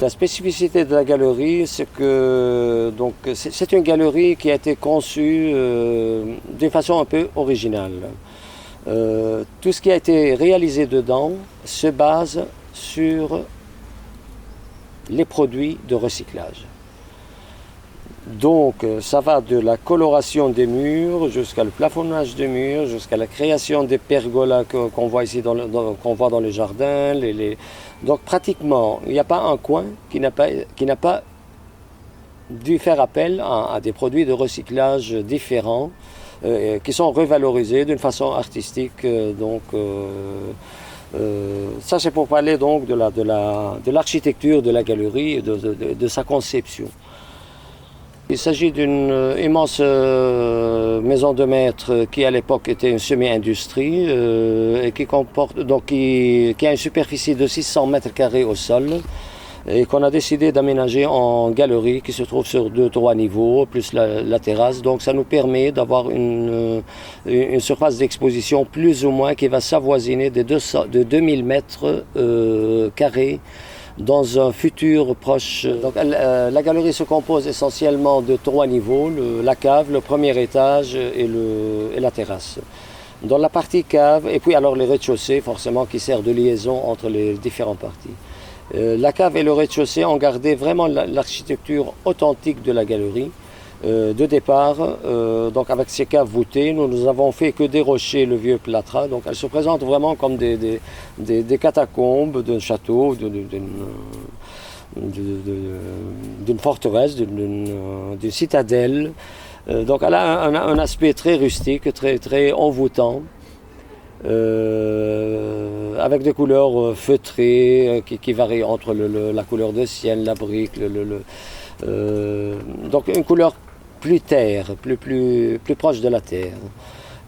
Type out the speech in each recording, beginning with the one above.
la spécificité de la galerie, c'est que c'est une galerie qui a été conçue d'une façon un peu originale. Tout ce qui a été réalisé dedans se base sur les produits de recyclage. Donc ça va de la coloration des murs jusqu'à le plafonnage des murs, jusqu'à la création des pergolas qu'on voit ici qu'on voit dans les jardins. Donc pratiquement, il n'y a pas un coin qui n'a pas dû faire appel à des produits de recyclage différents qui sont revalorisés d'une façon artistique. Ça c'est pour parler donc de l'architecture de la galerie et de sa conception. Il s'agit d'une immense maison de maître qui à l'époque était une semi-industrie et qui a une superficie de 600 mètres carrés au sol et qu'on a décidé d'aménager en galerie qui se trouve sur 2-3 niveaux, plus la terrasse. Donc ça nous permet d'avoir une surface d'exposition plus ou moins qui va s'avoisiner de 2000 mètres carrés dans un futur proche. Donc, la galerie se compose essentiellement de 3 niveaux, la cave, le premier étage et la terrasse. Dans la partie cave, et puis alors les rez-de-chaussée forcément qui sert de liaison entre les différentes parties. La cave et le rez-de-chaussée ont gardé vraiment l'architecture authentique de la galerie. De départ, donc avec ces caves voûtées, nous avons fait que dérocher le vieux plâtras. Donc elles se présentent vraiment comme des catacombes d'un château, d'une forteresse, d'une citadelle. Donc elle a un aspect très rustique, très envoûtant, avec des couleurs feutrées qui varient entre la couleur de ciel, la brique, donc une couleur plus terre, plus proche de la terre.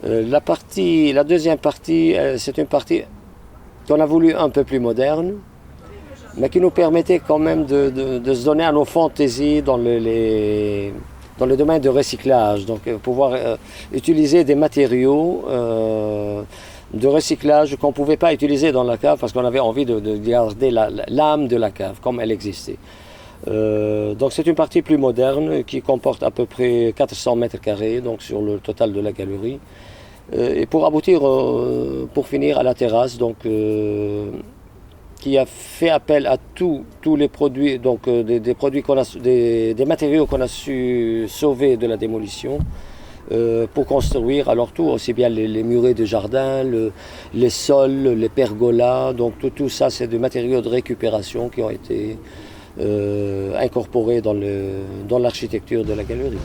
La deuxième partie, c'est une partie qu'on a voulu un peu plus moderne, mais qui nous permettait quand même de se donner à nos fantaisies dans le domaine de recyclage. Donc pouvoir utiliser des matériaux de recyclage qu'on ne pouvait pas utiliser dans la cave parce qu'on avait envie de garder l'âme de la cave comme elle existait. Donc c'est une partie plus moderne qui comporte à peu près 400 mètres carrés donc sur le total de la galerie. Et pour aboutir, pour finir à la terrasse, donc, qui a fait appel à tous les produits, donc des matériaux qu'on a su sauver de la démolition. Pour construire à leur tour aussi bien les murets de jardin, les sols, les pergolas, donc tout ça c'est des matériaux de récupération qui ont été incorporés dans l'architecture de la galerie.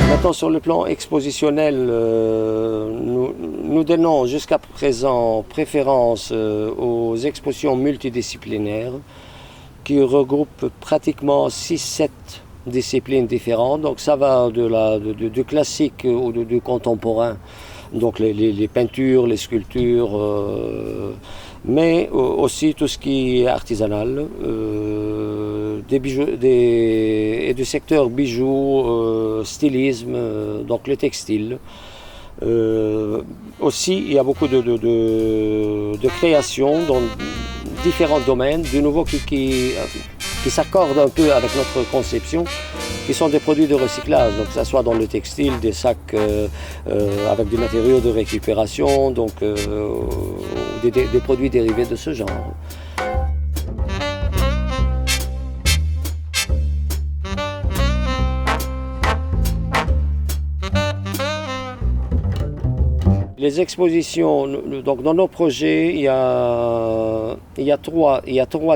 Maintenant, sur le plan expositionnel, nous donnons jusqu'à présent préférence aux expositions multidisciplinaires qui regroupent pratiquement 6-7 disciplines différentes. Donc ça va du classique ou du contemporain, donc les peintures, les sculptures, mais aussi tout ce qui est artisanal, des bijoux, et du secteur bijoux, stylisme, donc le textile. Aussi, il y a beaucoup de créations dans différents domaines, de nouveau qui s'accordent un peu avec notre conception, qui sont des produits de recyclage, donc que ce soit dans le textile, des sacs avec des matériaux de récupération, donc des produits dérivés de ce genre. Les expositions, donc dans nos projets, il y a il y a trois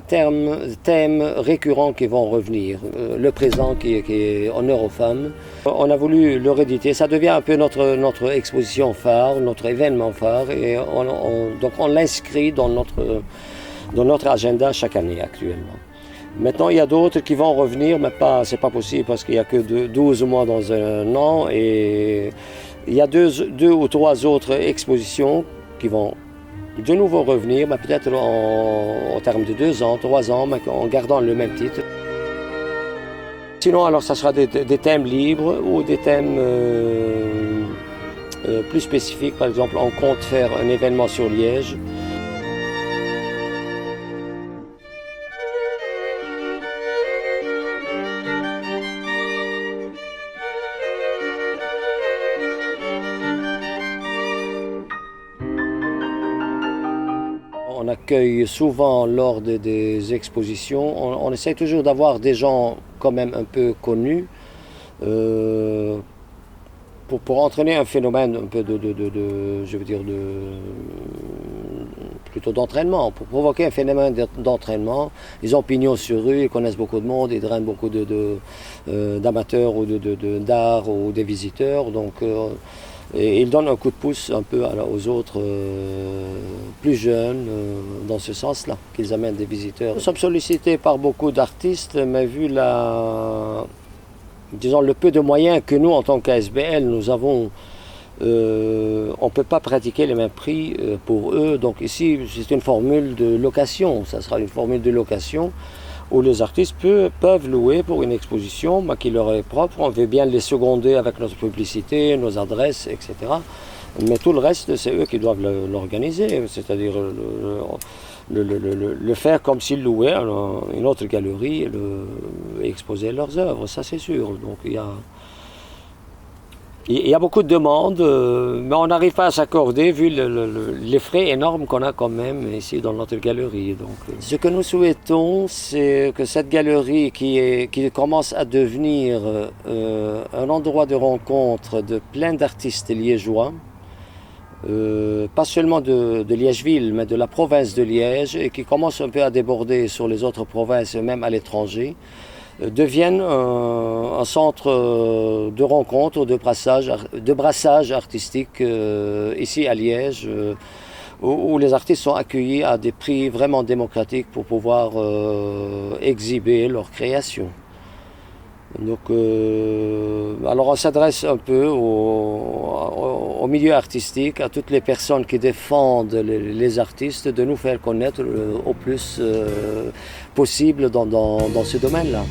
thèmes récurrents qui vont revenir. Le présent qui est honneur aux femmes. On a voulu le rééditer. Ça devient un peu notre exposition phare, notre événement phare. Et donc on l'inscrit dans notre agenda chaque année actuellement. Maintenant, il y a d'autres qui vont revenir, mais c'est pas possible parce qu'il n'y a que 12 mois dans un an. Et il y a deux ou trois autres expositions qui vont de nouveau revenir, mais peut-être en termes de 2 ans, 3 ans, mais en gardant le même titre. Sinon, alors, ça sera des thèmes libres ou des thèmes plus spécifiques. Par exemple, on compte faire un événement sur Liège. On accueille souvent lors des expositions, on essaie toujours d'avoir des gens quand même un peu connus pour entraîner un phénomène un peu plutôt d'entraînement, pour provoquer un phénomène d'entraînement. Ils ont pignon sur rue, ils connaissent beaucoup de monde, ils drainent beaucoup d'amateurs ou d'art ou des visiteurs. Donc, et ils donnent un coup de pouce un peu aux autres plus jeunes dans ce sens-là, qu'ils amènent des visiteurs. Nous sommes sollicités par beaucoup d'artistes, mais vu disons, le peu de moyens que nous, en tant qu'ASBL, nous avons, on ne peut pas pratiquer les mêmes prix pour eux. Donc ici, c'est une formule de location, ça sera une formule de location où les artistes peuvent louer pour une exposition qui leur est propre. On veut bien les seconder avec notre publicité, nos adresses, etc. Mais tout le reste, c'est eux qui doivent l'organiser, c'est-à-dire le faire comme s'ils louaient une autre galerie et exposer leurs œuvres, ça c'est sûr. Donc il y a beaucoup de demandes, mais on n'arrive pas à s'accorder vu les frais énormes qu'on a quand même ici dans notre galerie. Donc, ce que nous souhaitons, c'est que cette galerie qui commence à devenir un endroit de rencontre de plein d'artistes liégeois, pas seulement de Liège-Ville, mais de la province de Liège, et qui commence un peu à déborder sur les autres provinces, même à l'étranger, deviennent un centre de rencontre, de brassage artistique ici à Liège, où les artistes sont accueillis à des prix vraiment démocratiques pour pouvoir exhiber leurs créations. Donc, alors on s'adresse un peu au milieu artistique, à toutes les personnes qui défendent les artistes, de nous faire connaître au plus possible dans ce domaine-là.